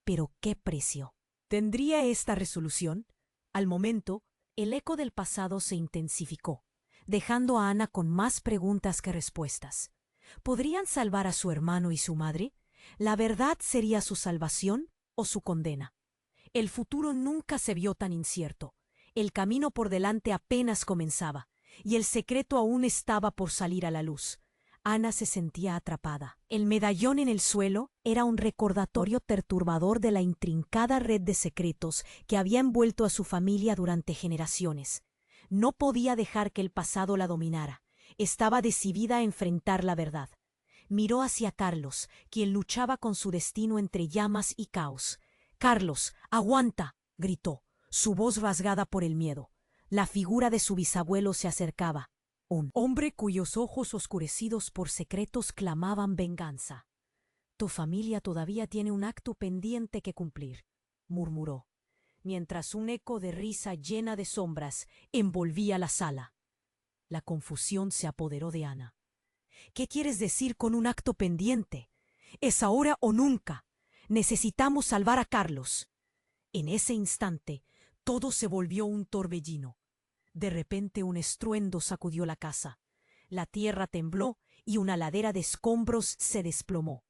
Pero ¿qué precio tendría esta resolución? Al momento, el eco del pasado se intensificó, dejando a Ana con más preguntas que respuestas. ¿Podrían salvar a su hermano y su madre? ¿La verdad sería su salvación o su condena? El futuro nunca se vio tan incierto. El camino por delante apenas comenzaba, y el secreto aún estaba por salir a la luz. Ana se sentía atrapada. El medallón en el suelo era un recordatorio perturbador de la intrincada red de secretos que había envuelto a su familia durante generaciones. No podía dejar que el pasado la dominara. Estaba decidida a enfrentar la verdad. Miró hacia Carlos, quien luchaba con su destino entre llamas y caos. «Carlos, aguanta», gritó, su voz rasgada por el miedo. La figura de su bisabuelo se acercaba. Un hombre cuyos ojos oscurecidos por secretos clamaban venganza. «Tu familia todavía tiene un acto pendiente que cumplir», murmuró, mientras un eco de risa llena de sombras envolvía la sala. La confusión se apoderó de Ana. «¿Qué quieres decir con un acto pendiente? Es ahora o nunca. Necesitamos salvar a Carlos». En ese instante, todo se volvió un torbellino. De repente un estruendo sacudió la casa. La tierra tembló y una ladera de escombros se desplomó,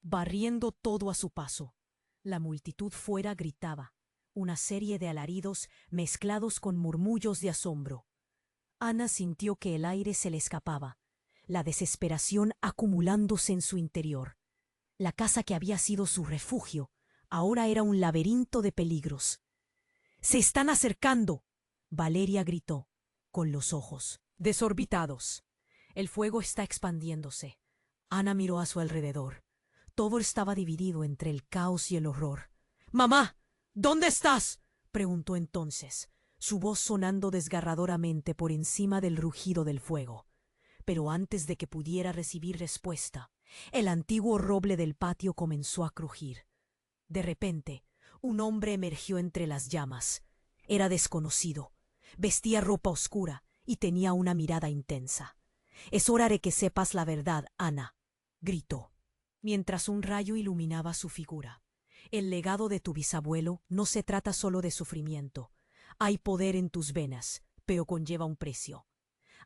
barriendo todo a su paso. La multitud fuera gritaba, una serie de alaridos mezclados con murmullos de asombro. Ana sintió que el aire se le escapaba, la desesperación acumulándose en su interior. La casa que había sido su refugio ahora era un laberinto de peligros. «¡Se están acercando!», Valeria gritó, con los ojos desorbitados. «El fuego está expandiéndose». Ana miró a su alrededor. Todo estaba dividido entre el caos y el horror. «¡Mamá! ¿Dónde estás?», preguntó entonces, su voz sonando desgarradoramente por encima del rugido del fuego. Pero antes de que pudiera recibir respuesta, el antiguo roble del patio comenzó a crujir. De repente, un hombre emergió entre las llamas. Era desconocido. Vestía ropa oscura y tenía una mirada intensa. «Es hora de que sepas la verdad, Ana», gritó, mientras un rayo iluminaba su figura. «El legado de tu bisabuelo no se trata solo de sufrimiento. Hay poder en tus venas, pero conlleva un precio.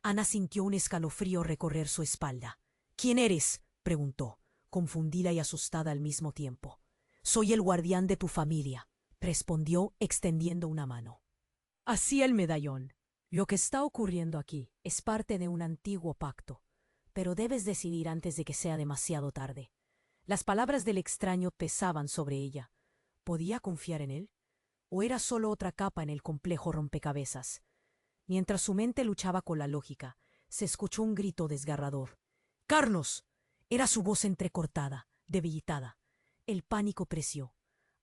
Ana sintió un escalofrío recorrer su espalda. ¿Quién eres?, preguntó, confundida y asustada al mismo tiempo. Soy el guardián de tu familia, respondió extendiendo una mano. Así el medallón. Lo que está ocurriendo aquí es parte de un antiguo pacto, pero debes decidir antes de que sea demasiado tarde. Las palabras del extraño pesaban sobre ella. ¿Podía confiar en él? ¿O era solo otra capa en el complejo rompecabezas? Mientras su mente luchaba con la lógica, se escuchó un grito desgarrador. ¡Carlos! Era su voz entrecortada, debilitada. El pánico creció.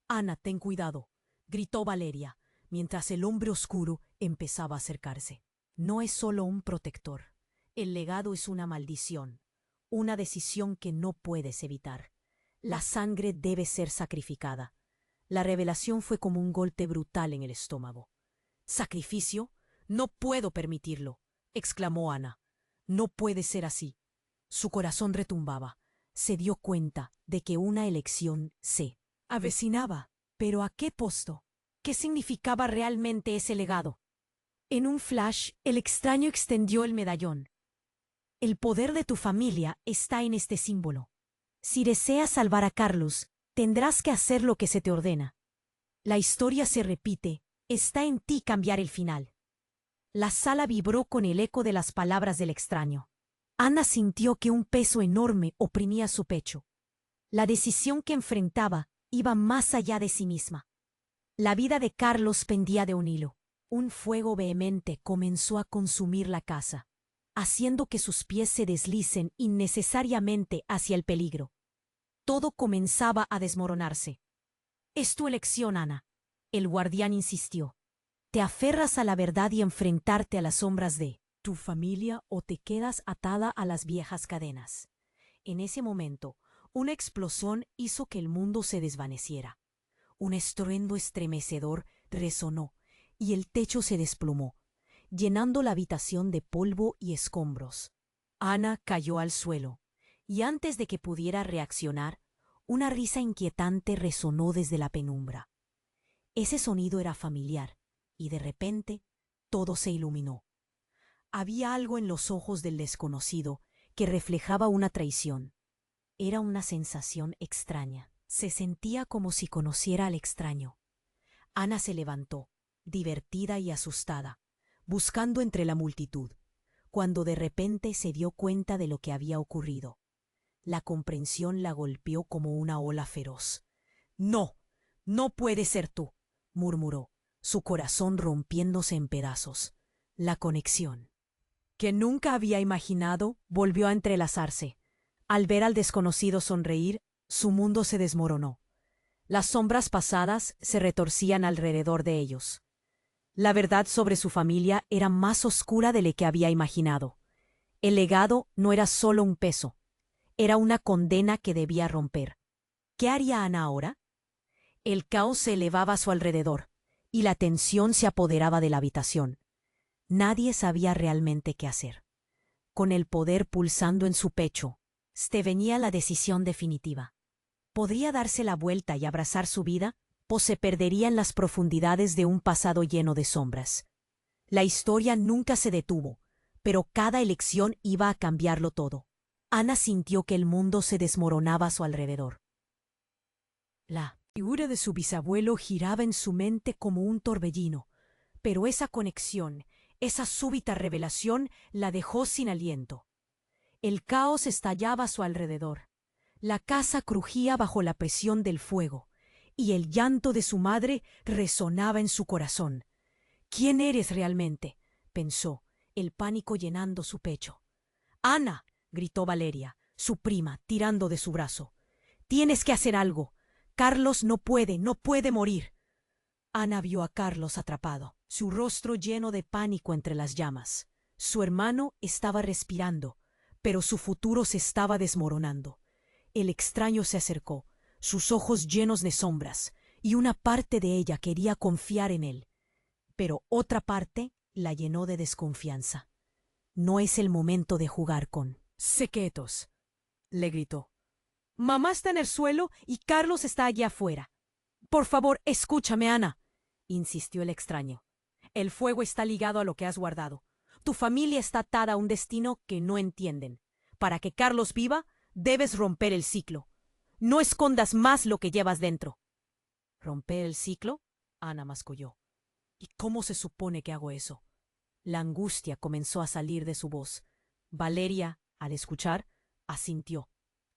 Ana, ten cuidado, gritó Valeria, mientras el hombre oscuro empezaba a acercarse. No es solo un protector. El legado es una maldición, una decisión que no puedes evitar. La sangre debe ser sacrificada. La revelación fue como un golpe brutal en el estómago. ¿Sacrificio? No puedo permitirlo, exclamó Ana. No puede ser así. Su corazón retumbaba. Se dio cuenta de que una elección se avecinaba. ¿Pero a qué costo? ¿Qué significaba realmente ese legado? En un flash, el extraño extendió el medallón. El poder de tu familia está en este símbolo. Si deseas salvar a Carlos, tendrás que hacer lo que se te ordena. La historia se repite, está en ti cambiar el final. La sala vibró con el eco de las palabras del extraño. Ana sintió que un peso enorme oprimía su pecho. La decisión que enfrentaba iba más allá de sí misma. La vida de Carlos pendía de un hilo. Un fuego vehemente comenzó a consumir la casa, haciendo que sus pies se deslicen innecesariamente hacia el peligro. Todo comenzaba a desmoronarse. Es tu elección, Ana. El guardián insistió. Te aferras a la verdad y enfrentarte a las sombras de tu familia o te quedas atada a las viejas cadenas. En ese momento, una explosión hizo que el mundo se desvaneciera. Un estruendo estremecedor resonó y el techo se desplomó, llenando la habitación de polvo y escombros. Ana cayó al suelo, y antes de que pudiera reaccionar, una risa inquietante resonó desde la penumbra. Ese sonido era familiar, y de repente todo se iluminó. Había algo en los ojos del desconocido que reflejaba una traición. Era una sensación extraña. Se sentía como si conociera al extraño. Ana se levantó, divertida y asustada, buscando entre la multitud, cuando de repente se dio cuenta de lo que había ocurrido. La comprensión la golpeó como una ola feroz. «No, no puede ser tú», murmuró, su corazón rompiéndose en pedazos. La conexión, que nunca había imaginado, volvió a entrelazarse. Al ver al desconocido sonreír, su mundo se desmoronó. Las sombras pasadas se retorcían alrededor de ellos. La verdad sobre su familia era más oscura de lo que había imaginado. El legado no era solo un peso, era una condena que debía romper. ¿Qué haría Ana ahora? El caos se elevaba a su alrededor, y la tensión se apoderaba de la habitación. Nadie sabía realmente qué hacer. Con el poder pulsando en su pecho, se venía la decisión definitiva. ¿Podría darse la vuelta y abrazar su vida, o se perdería en las profundidades de un pasado lleno de sombras? La historia nunca se detuvo, pero cada elección iba a cambiarlo todo. Ana sintió que el mundo se desmoronaba a su alrededor. La figura de su bisabuelo giraba en su mente como un torbellino, pero esa conexión, esa súbita revelación, la dejó sin aliento. El caos estallaba a su alrededor. La casa crujía bajo la presión del fuego, y el llanto de su madre resonaba en su corazón. «¿Quién eres realmente?», pensó, el pánico llenando su pecho. «Ana», gritó Valeria, su prima, tirando de su brazo. «Tienes que hacer algo. Carlos no puede morir». Ana vio a Carlos atrapado, su rostro lleno de pánico entre las llamas. Su hermano estaba respirando, pero su futuro se estaba desmoronando. El extraño se acercó, sus ojos llenos de sombras, y una parte de ella quería confiar en él, pero otra parte la llenó de desconfianza. «No es el momento de jugar con secretos», le gritó. «Mamá está en el suelo y Carlos está allá afuera. Por favor, escúchame, Ana», insistió el extraño. «El fuego está ligado a lo que has guardado. Tu familia está atada a un destino que no entienden. Para que Carlos viva, debes romper el ciclo. No escondas más lo que llevas dentro. ¿Romper el ciclo? Ana masculló. ¿Y cómo se supone que hago eso? La angustia comenzó a salir de su voz. Valeria, al escuchar, asintió.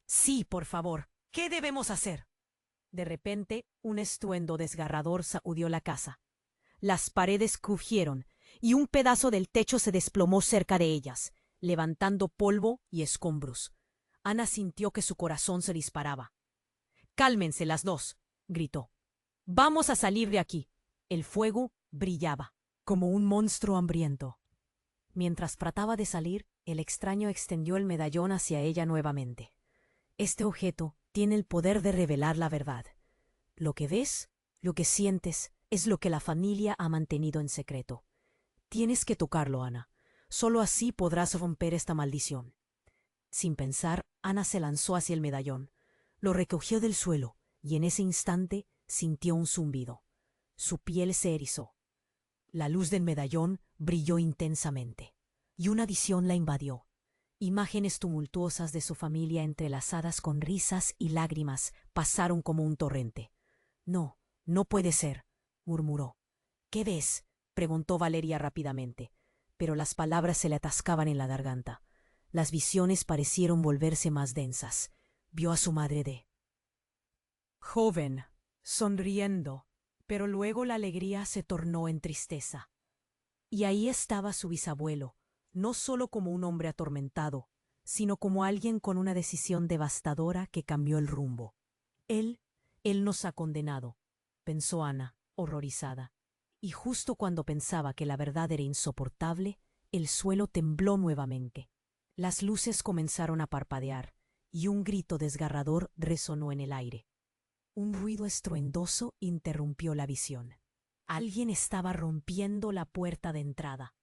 Sí, por favor. ¿Qué debemos hacer? De repente, un estruendo desgarrador sacudió la casa. Las paredes crujieron y un pedazo del techo se desplomó cerca de ellas, levantando polvo y escombros. Ana sintió que su corazón se disparaba. «Cálmense las dos», gritó. «Vamos a salir de aquí». El fuego brillaba, como un monstruo hambriento. Mientras trataba de salir, el extraño extendió el medallón hacia ella nuevamente. Este objeto tiene el poder de revelar la verdad. Lo que ves, lo que sientes, es lo que la familia ha mantenido en secreto. Tienes que tocarlo, Ana. Solo así podrás romper esta maldición. Sin pensar, Ana se lanzó hacia el medallón. Lo recogió del suelo y en ese instante sintió un zumbido. Su piel se erizó. La luz del medallón brilló intensamente y una visión la invadió. Imágenes tumultuosas de su familia entrelazadas con risas y lágrimas pasaron como un torrente. «No, no puede ser», murmuró. «¿Qué ves?», preguntó Valeria rápidamente, pero las palabras se le atascaban en la garganta. Las visiones parecieron volverse más densas. Vio a su madre de joven, sonriendo, pero luego la alegría se tornó en tristeza. Y ahí estaba su bisabuelo, no solo como un hombre atormentado, sino como alguien con una decisión devastadora que cambió el rumbo. Él nos ha condenado, pensó Ana, horrorizada. Y justo cuando pensaba que la verdad era insoportable, el suelo tembló nuevamente. Las luces comenzaron a parpadear, y un grito desgarrador resonó en el aire. Un ruido estruendoso interrumpió la visión. Alguien estaba rompiendo la puerta de entrada.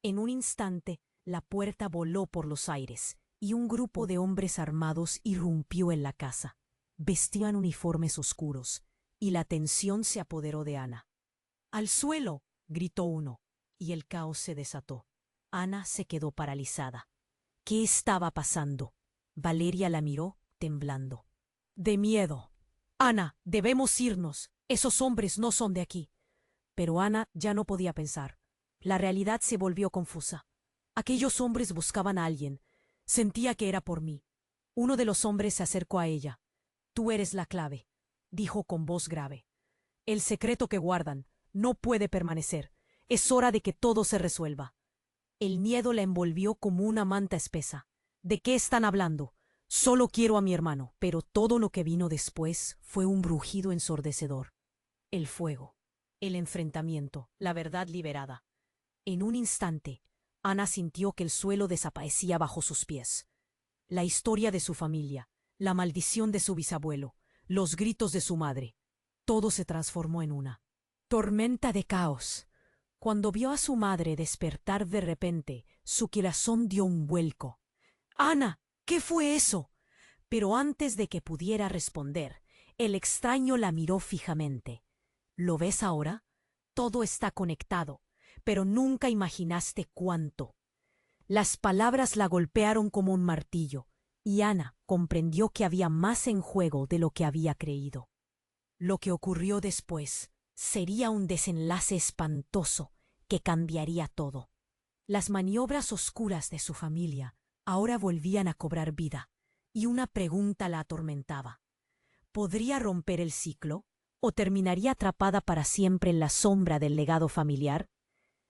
En un instante, la puerta voló por los aires, y un grupo de hombres armados irrumpió en la casa. Vestían uniformes oscuros, y la tensión se apoderó de Ana. «¡Al suelo!», gritó uno, y el caos se desató. Ana se quedó paralizada. ¿Qué estaba pasando? Valeria la miró, temblando. «De miedo. Ana, debemos irnos. Esos hombres no son de aquí». Pero Ana ya no podía pensar. La realidad se volvió confusa. Aquellos hombres buscaban a alguien. Sentía que era por mí. Uno de los hombres se acercó a ella. «Tú eres la clave», dijo con voz grave. «El secreto que guardan no puede permanecer. Es hora de que todo se resuelva». El miedo la envolvió como una manta espesa. «¿De qué están hablando? Solo quiero a mi hermano». Pero todo lo que vino después fue un brujido ensordecedor. El fuego, el enfrentamiento, la verdad liberada. En un instante, Ana sintió que el suelo desaparecía bajo sus pies. La historia de su familia, la maldición de su bisabuelo, los gritos de su madre, todo se transformó en una tormenta de caos. Cuando vio a su madre despertar de repente, su corazón dio un vuelco. «Ana, ¿qué fue eso?». Pero antes de que pudiera responder, el extraño la miró fijamente. «¿Lo ves ahora? Todo está conectado, pero nunca imaginaste cuánto». Las palabras la golpearon como un martillo, y Ana comprendió que había más en juego de lo que había creído. Lo que ocurrió después sería un desenlace espantoso que cambiaría todo. Las maniobras oscuras de su familia ahora volvían a cobrar vida, y una pregunta la atormentaba. ¿Podría romper el ciclo o terminaría atrapada para siempre en la sombra del legado familiar?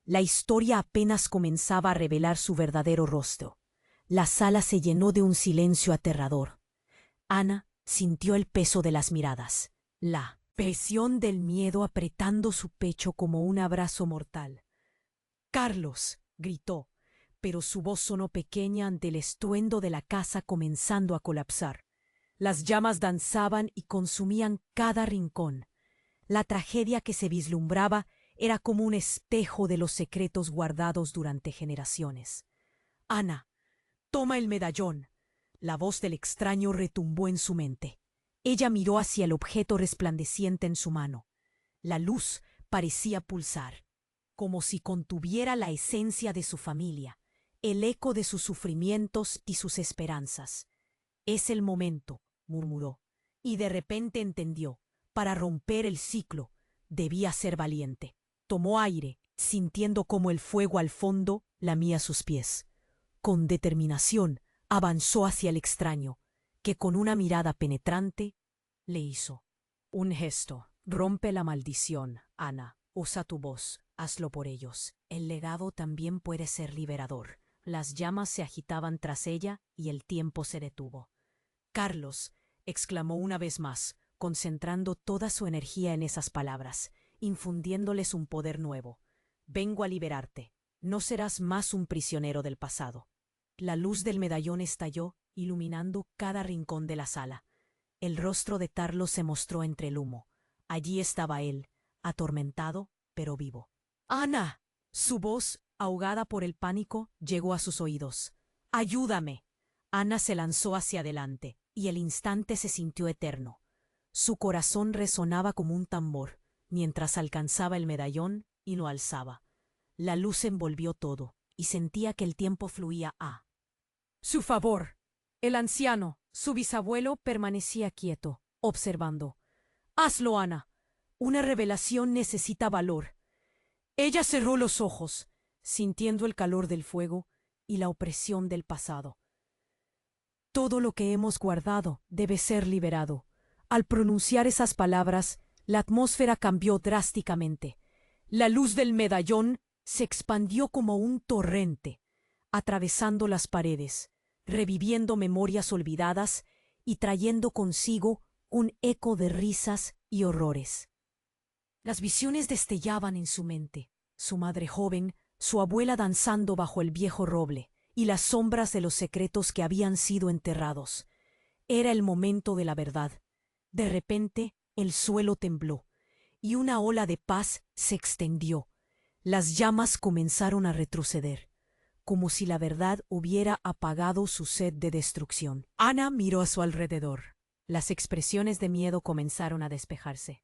La historia apenas comenzaba a revelar su verdadero rostro. La sala se llenó de un silencio aterrador. Ana sintió el peso de las miradas, la presión del miedo apretando su pecho como un abrazo mortal. «Carlos», gritó, pero su voz sonó pequeña ante el estruendo de la casa comenzando a colapsar. Las llamas danzaban y consumían cada rincón. La tragedia que se vislumbraba era como un espejo de los secretos guardados durante generaciones. «Ana, toma el medallón». La voz del extraño retumbó en su mente. Ella miró hacia el objeto resplandeciente en su mano. La luz parecía pulsar. como si contuviera la esencia de su familia, el eco de sus sufrimientos y sus esperanzas. «Es el momento», murmuró, y de repente entendió. Para romper el ciclo, debía ser valiente. Tomó aire, sintiendo como el fuego al fondo lamía sus pies. Con determinación, avanzó hacia el extraño, que con una mirada penetrante le hizo. «Un gesto. Rompe la maldición, Ana. Usa tu voz. Hazlo por ellos. El legado también puede ser liberador». Las llamas se agitaban tras ella y el tiempo se detuvo. «Carlos», exclamó una vez más, concentrando toda su energía en esas palabras, infundiéndoles un poder nuevo. «Vengo a liberarte. No serás más un prisionero del pasado». La luz del medallón estalló, iluminando cada rincón de la sala. El rostro de Carlos se mostró entre el humo. Allí estaba él, atormentado, pero vivo. «¡Ana!». Su voz, ahogada por el pánico, llegó a sus oídos. «¡Ayúdame!». Ana se lanzó hacia adelante, y el instante se sintió eterno. Su corazón resonaba como un tambor, mientras alcanzaba el medallón y lo alzaba. La luz envolvió todo, y sentía que el tiempo fluía a su favor. El anciano, su bisabuelo, permanecía quieto, observando. «Hazlo, Ana. Una revelación necesita valor». Ella cerró los ojos, sintiendo el calor del fuego y la opresión del pasado. «Todo lo que hemos guardado debe ser liberado». Al pronunciar esas palabras, la atmósfera cambió drásticamente. La luz del medallón se expandió como un torrente, atravesando las paredes, reviviendo memorias olvidadas y trayendo consigo un eco de risas y horrores. Las visiones destellaban en su mente, su madre joven, su abuela danzando bajo el viejo roble, y las sombras de los secretos que habían sido enterrados. Era el momento de la verdad. De repente, el suelo tembló, y una ola de paz se extendió. Las llamas comenzaron a retroceder, como si la verdad hubiera apagado su sed de destrucción. Ana miró a su alrededor. Las expresiones de miedo comenzaron a despejarse.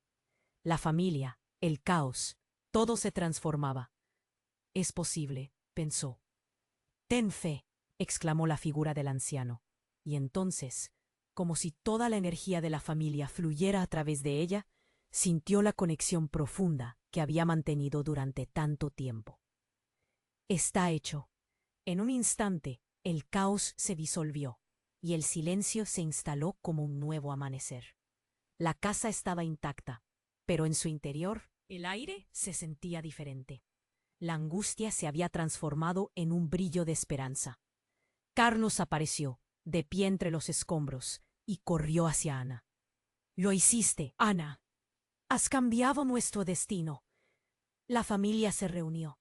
La familia, el caos, todo se transformaba. «Es posible», pensó. «Ten fe», exclamó la figura del anciano. Y entonces, como si toda la energía de la familia fluyera a través de ella, sintió la conexión profunda que había mantenido durante tanto tiempo. «Está hecho». En un instante, el caos se disolvió, y el silencio se instaló como un nuevo amanecer. La casa estaba intacta, pero en su interior, el aire se sentía diferente. La angustia se había transformado en un brillo de esperanza. Carlos apareció, de pie entre los escombros, y corrió hacia Ana. «Lo hiciste, Ana. Has cambiado nuestro destino». La familia se reunió,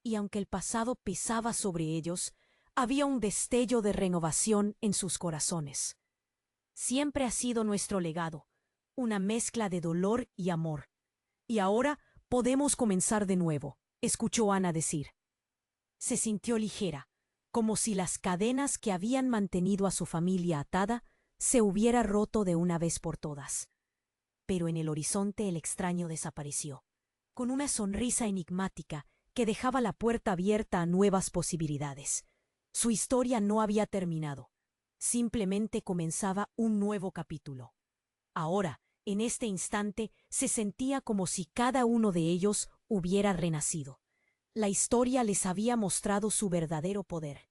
y aunque el pasado pesaba sobre ellos, había un destello de renovación en sus corazones. «Siempre ha sido nuestro legado, una mezcla de dolor y amor. Y ahora podemos comenzar de nuevo», escuchó Ana decir. Se sintió ligera, como si las cadenas que habían mantenido a su familia atada se hubiera roto de una vez por todas. Pero en el horizonte el extraño desapareció, con una sonrisa enigmática que dejaba la puerta abierta a nuevas posibilidades. Su historia no había terminado, simplemente comenzaba un nuevo capítulo. Ahora, en este instante, se sentía como si cada uno de ellos hubiera renacido. La historia les había mostrado su verdadero poder.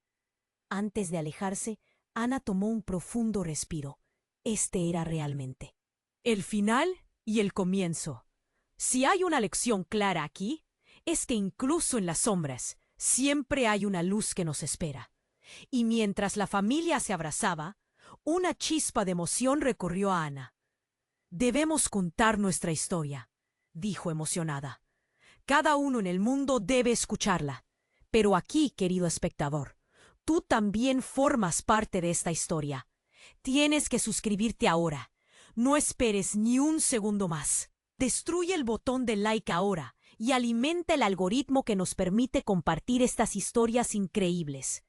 Antes de alejarse, Ana tomó un profundo respiro. Este era realmente el final y el comienzo. Si hay una lección clara aquí, es que incluso en las sombras siempre hay una luz que nos espera. Y mientras la familia se abrazaba, una chispa de emoción recorrió a Ana. «Debemos contar nuestra historia», dijo emocionada. «Cada uno en el mundo debe escucharla. Pero aquí, querido espectador, tú también formas parte de esta historia. Tienes que suscribirte ahora. No esperes ni un segundo más. Destruye el botón de like ahora y alimenta el algoritmo que nos permite compartir estas historias increíbles.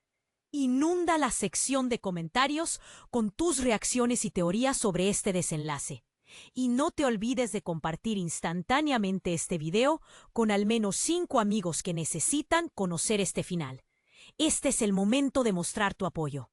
Inunda la sección de comentarios con tus reacciones y teorías sobre este desenlace. Y no te olvides de compartir instantáneamente este video con al menos 5 amigos que necesitan conocer este final. Este es el momento de mostrar tu apoyo.